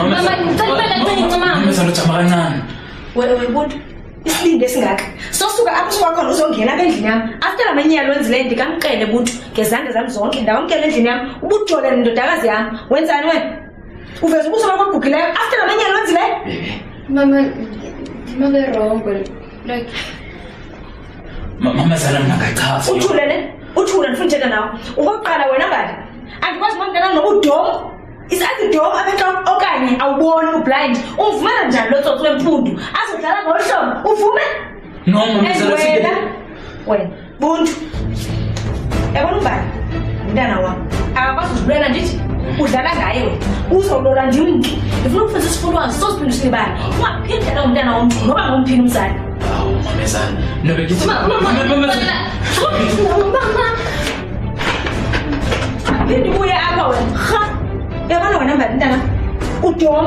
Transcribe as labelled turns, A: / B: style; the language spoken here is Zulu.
A: Mamezala ujama kancane.
B: Wena buntu isilinde singaka. Sosuka apho siwakhona uzongena endlini yami. After amanyalo wenzile ndikamqele buntu ngezandla zami zonke ndawamkela endlini yami. Ubujole ndodakazi yami. Wenzani wena? Uveza ubuso bakho ogugileyo after amanyalo wenzile?
C: Mama, wrong, but like
A: Mamezala mina ngachaza.
B: Uthule ndifuna uthetha nawe. Ukokuqala wena ngani? Andikwazi ngomntana nobudomo. Isathi dom abantu okanye awuboni ublind. Uvumela njani lo tsotsi wempundu? Azodlala ngohlobo. Uvume?
A: No, mamezala sike.
B: Wena, buntu. Yabona ubani? Umntana wami. Akakwazi ukubulala ndithi udlala ngaye wena. Uzolola nje umuntu. Ngifuna ukufundisa isifundo wazi sosiphinda usilibali. Ungaphinde la umntana womntu ngoba ngomphini umzali.
A: Hawu mamezala. Nobe ngithi
C: Mama.
B: Ndibuye apha wena. Ha. Yabona wena mbali mntana. Udom